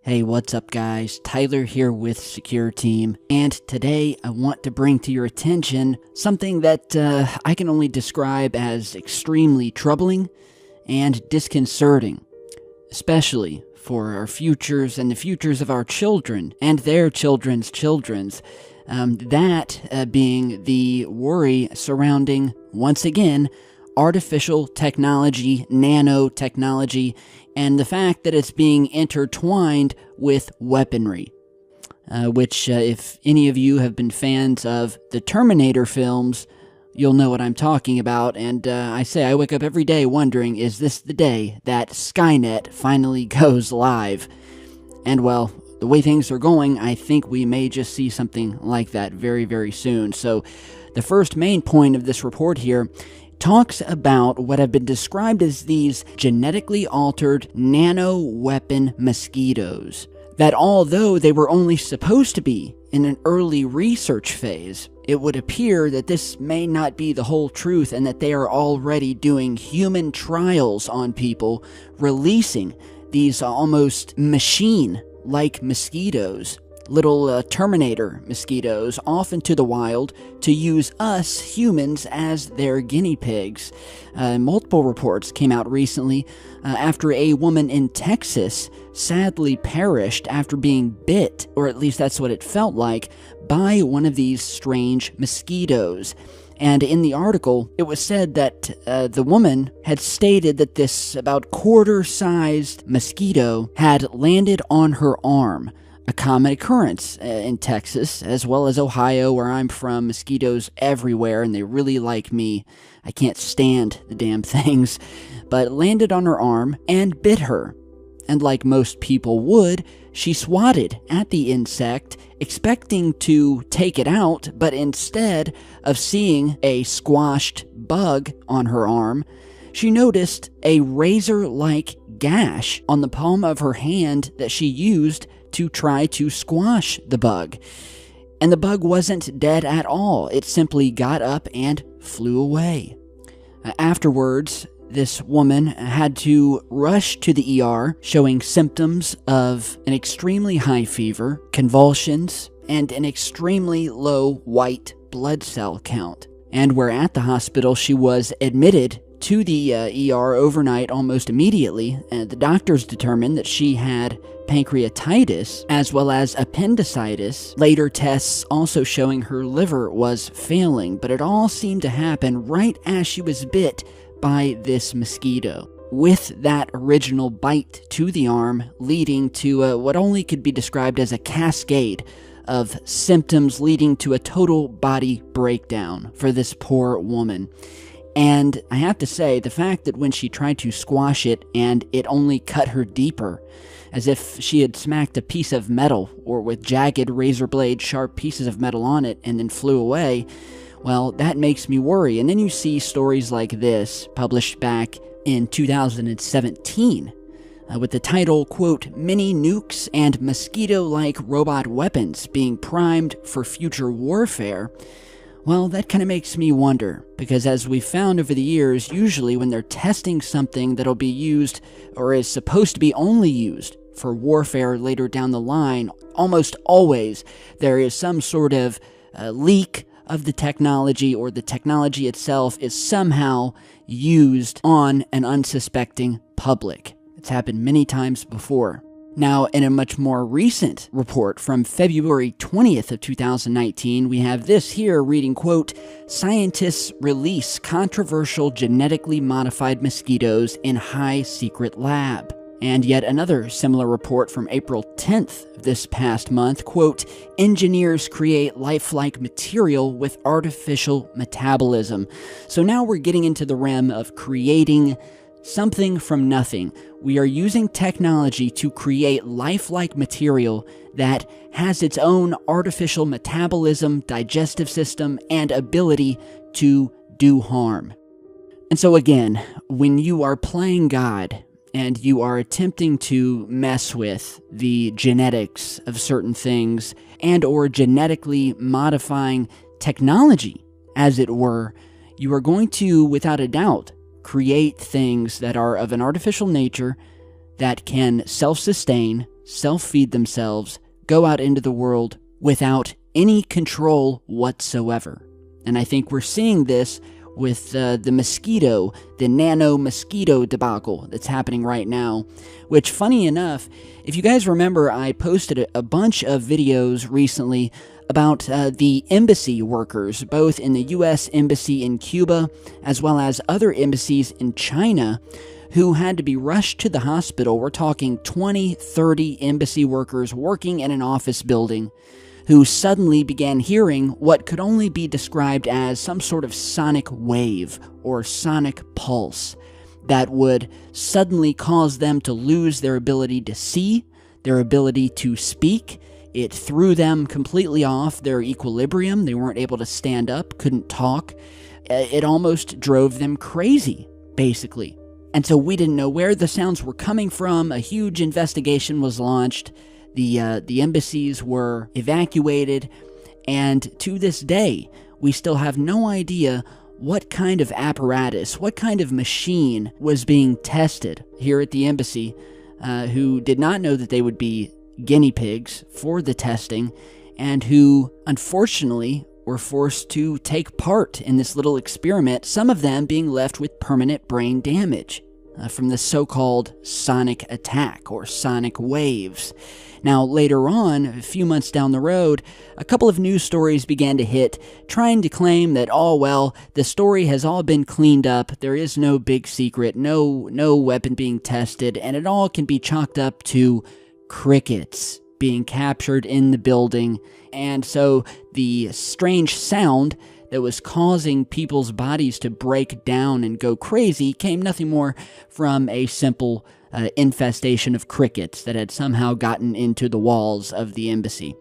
Hey, what's up guys? Tyler here with Secure Team, and today I want to bring to your attention something that I can only describe as extremely troubling and disconcerting, especially for our futures and the futures of our children and their children's children's. That being the worry surrounding, once again, artificial technology, nanotechnology, and the fact that it's being intertwined with weaponry. Which, if any of you have been fans of the Terminator films, you'll know what I'm talking about. And I wake up every day wondering, is this the day that Skynet finally goes live? And well, the way things are going, I think we may just see something like that very, very soon. So the first main point of this report here talks about what have been described as these genetically altered nano-weapon mosquitoes, that although they were only supposed to be in an early research phase, it would appear that this may not be the whole truth and that they are already doing human trials on people, releasing these almost machine-like mosquitoes, little Terminator mosquitoes, off into the wild to use us humans as their guinea pigs. Multiple reports came out recently after a woman in Texas sadly perished after being bit, or at least that's what it felt like, by one of these strange mosquitoes. And in the article, it was said that the woman had stated that this about quarter-sized mosquito had landed on her arm. A common occurrence in Texas, as well as Ohio, where I'm from. Mosquitoes everywhere, and they really like me. I can't stand the damn things. But it landed on her arm and bit her. And like most people would, she swatted at the insect, expecting to take it out, but instead of seeing a squashed bug on her arm, she noticed a razor-like gash on the palm of her hand that she used to try to squash the bug. And the bug wasn't dead at all. It simply got up and flew away. Afterwards, this woman had to rush to the ER, showing symptoms of an extremely high fever, convulsions, and an extremely low white blood cell count. And where at the hospital she was admitted to the ER overnight almost immediately, the doctors determined that she had pancreatitis as well as appendicitis, later tests also showing her liver was failing, but it all seemed to happen right as she was bit by this mosquito, with that original bite to the arm leading to what only could be described as a cascade of symptoms leading to a total body breakdown for this poor woman. And I have to say, the fact that when she tried to squash it and it only cut her deeper, as if she had smacked a piece of metal or with jagged razor blade sharp pieces of metal on it and then flew away, well, that makes me worry. And then you see stories like this published back in 2017 with the title, quote, "Mini nukes and mosquito-like robot weapons being primed for future warfare." Well, that kind of makes me wonder, because as we've found over the years, usually when they're testing something that'll be used, or is supposed to be only used, for warfare later down the line, almost always there is some sort of leak of the technology, or the technology itself is somehow used on an unsuspecting public. It's happened many times before. Now, in a much more recent report from February 20th of 2019, we have this here reading, quote, "Scientists release controversial genetically modified mosquitoes in high secret lab." And yet another similar report from April 10th of this past month, quote, "Engineers create lifelike material with artificial metabolism." So now we're getting into the realm of creating something from nothing. We are using technology to create lifelike material that has its own artificial metabolism, digestive system, and ability to do harm. And so again, when you are playing God and you are attempting to mess with the genetics of certain things and or genetically modifying technology, as it were, you are going to, without a doubt, create things that are of an artificial nature that can self-sustain, self-feed themselves, go out into the world without any control whatsoever. And I think we're seeing this with the nano mosquito debacle that's happening right now, which, funny enough, if you guys remember, I posted a bunch of videos recently about the embassy workers, both in the U.S. Embassy in Cuba, as well as other embassies in China, who had to be rushed to the hospital. We're talking 20, 30 embassy workers working in an office building, who suddenly began hearing what could only be described as some sort of sonic wave or sonic pulse that would suddenly cause them to lose their ability to see, their ability to speak. It threw them completely off their equilibrium. They weren't able to stand up, couldn't talk. It almost drove them crazy, basically. And so we didn't know where the sounds were coming from. A huge investigation was launched. The embassies were evacuated, and to this day, we still have no idea what kind of apparatus, what kind of machine was being tested here at the embassy, who did not know that they would be guinea pigs for the testing, and who, unfortunately, were forced to take part in this little experiment, some of them being left with permanent brain damage from the so-called sonic attack or sonic waves. Now, later on, a few months down the road, a couple of news stories began to hit, trying to claim that, oh, well, the story has all been cleaned up, there is no big secret, no weapon being tested, and it all can be chalked up to crickets being captured in the building. And so the strange sound that was causing people's bodies to break down and go crazy came nothing more from a simple infestation of crickets that had somehow gotten into the walls of the embassy.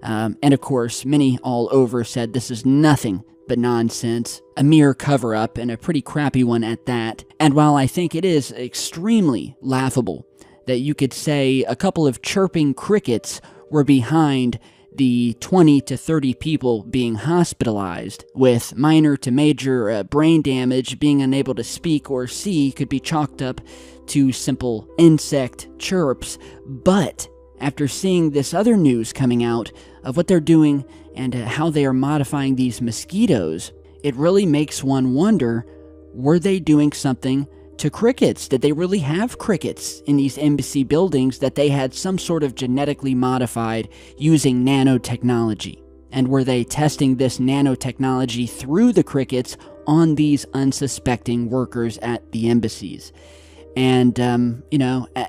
And of course, many all over said this is nothing but nonsense, a mere cover-up, and a pretty crappy one at that. And while I think it is extremely laughable that you could say a couple of chirping crickets were behind the 20 to 30 people being hospitalized with minor to major brain damage, being unable to speak or see, could be chalked up to simple insect chirps. But after seeing this other news coming out of what they're doing and how they are modifying these mosquitoes, it really makes one wonder, were they doing something to crickets? Did they really have crickets in these embassy buildings that they had some sort of genetically modified using nanotechnology? And were they testing this nanotechnology through the crickets on these unsuspecting workers at the embassies? And,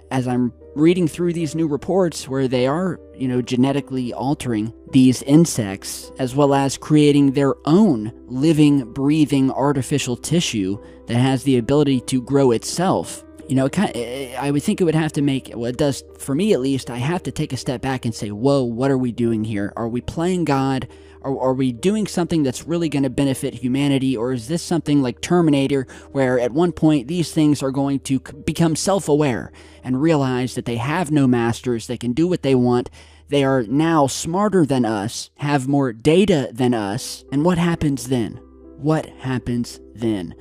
as I'm reading through these new reports where they are, genetically altering these insects, as well as creating their own living, breathing artificial tissue that has the ability to grow itself, I would think it would have to make, well, it does, for me at least, I have to take a step back and say, whoa, what are we doing here? Are we playing God? Are we doing something that's really going to benefit humanity? Or is this something like Terminator, where at one point these things are going to become self-aware and realize that they have no masters, they can do what they want, they are now smarter than us, have more data than us, and what happens then? What happens then?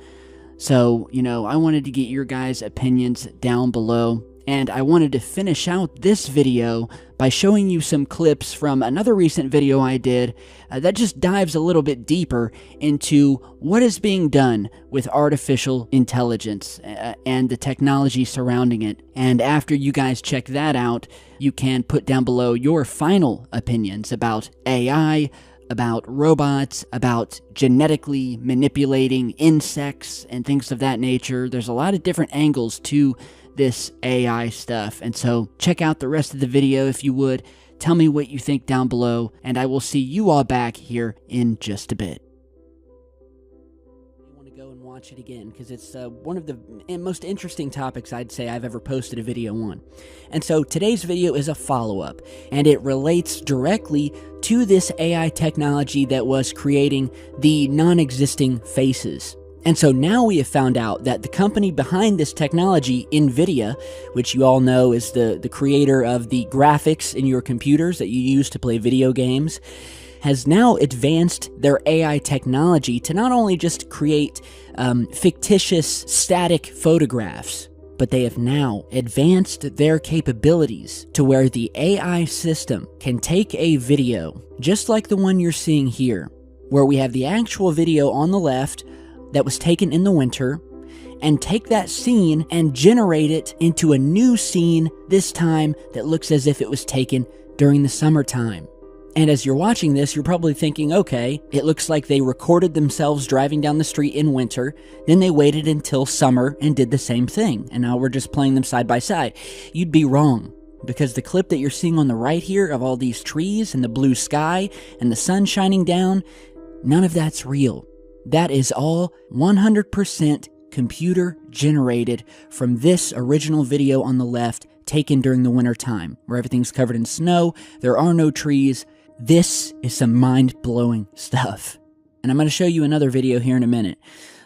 So, I wanted to get your guys' opinions down below, and I wanted to finish out this video by showing you some clips from another recent video I did that just dives a little bit deeper into what is being done with artificial intelligence and the technology surrounding it. And after you guys check that out, you can put down below your final opinions about AI, about robots, about genetically manipulating insects and things of that nature. There's a lot of different angles to this AI stuff, and so check out the rest of the video if you would. Tell me what you think down below, and I will see you all back here in just a bit. I want to go and watch it again because it's one of the most interesting topics I'd say I've ever posted a video on. And so today's video is a follow-up, and it relates directly to this AI technology that was creating the non-existing faces. And so now we have found out that the company behind this technology, NVIDIA, which you all know is the creator of the graphics in your computers that you use to play video games, has now advanced their AI technology to not only just create fictitious static photographs, but they have now advanced their capabilities to where the AI system can take a video, just like the one you're seeing here, where we have the actual video on the left that was taken in the winter, and take that scene and generate it into a new scene, this time that looks as if it was taken during the summertime. And as you're watching this, you're probably thinking, okay, it looks like they recorded themselves driving down the street in winter, then they waited until summer and did the same thing, and now we're just playing them side by side. You'd be wrong, because the clip that you're seeing on the right here of all these trees and the blue sky and the sun shining down, none of that's real. That is all 100% computer generated from this original video on the left, taken during the winter time, where everything's covered in snow, there are no trees. This is some mind-blowing stuff. And I'm going to show you another video here in a minute.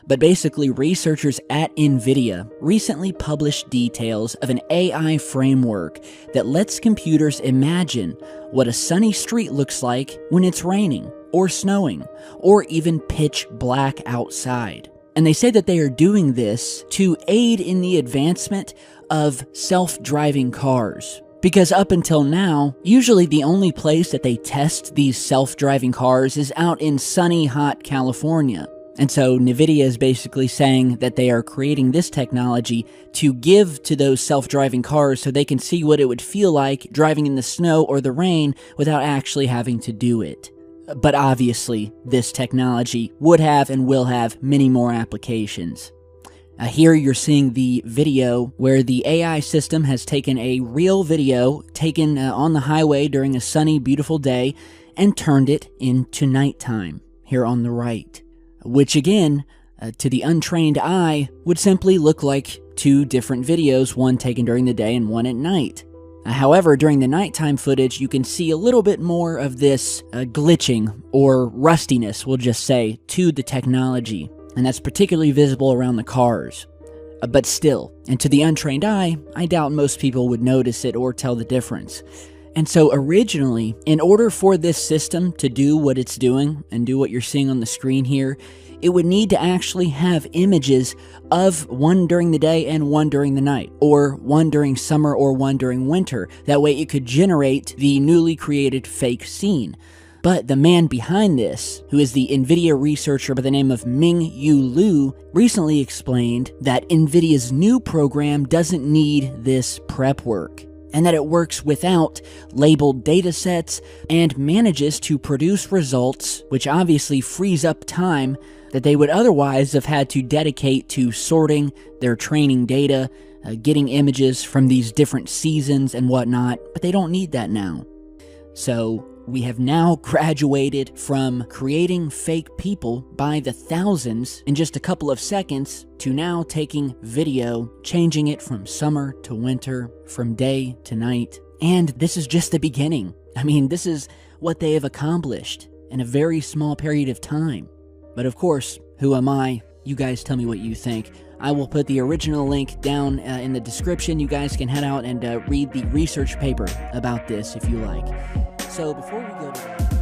But basically, researchers at NVIDIA recently published details of an AI framework that lets computers imagine what a sunny street looks like when it's raining, or snowing, or even pitch black outside. And they say that they are doing this to aid in the advancement of self-driving cars. Because up until now, usually the only place that they test these self-driving cars is out in sunny, hot California. And so NVIDIA is basically saying that they are creating this technology to give to those self-driving cars so they can see what it would feel like driving in the snow or the rain without actually having to do it. But obviously, this technology would have and will have many more applications. Here you're seeing the video where the AI system has taken a real video taken on the highway during a sunny, beautiful day and turned it into nighttime, here on the right. Which again, to the untrained eye, would simply look like two different videos, one taken during the day and one at night. However, during the nighttime footage, you can see a little bit more of this glitching, or rustiness, we'll just say, to the technology. And that's particularly visible around the cars. But still, and to the untrained eye, I doubt most people would notice it or tell the difference. And so originally, in order for this system to do what it's doing, and do what you're seeing on the screen here, it would need to actually have images of one during the day and one during the night, or one during summer or one during winter. That way it could generate the newly created fake scene. But the man behind this, who is the NVIDIA researcher by the name of Ming-Yu Liu, recently explained that NVIDIA's new program doesn't need this prep work, and that it works without labeled datasets and manages to produce results, which obviously frees up time that they would otherwise have had to dedicate to sorting their training data, getting images from these different seasons and whatnot, but they don't need that now. So we have now graduated from creating fake people by the thousands in just a couple of seconds to now taking video, changing it from summer to winter, from day to night. And this is just the beginning. I mean, this is what they have accomplished in a very small period of time. But of course, who am I? You guys tell me what you think. I will put the original link down in the description. You guys can head out and read the research paper about this if you like. So before we go to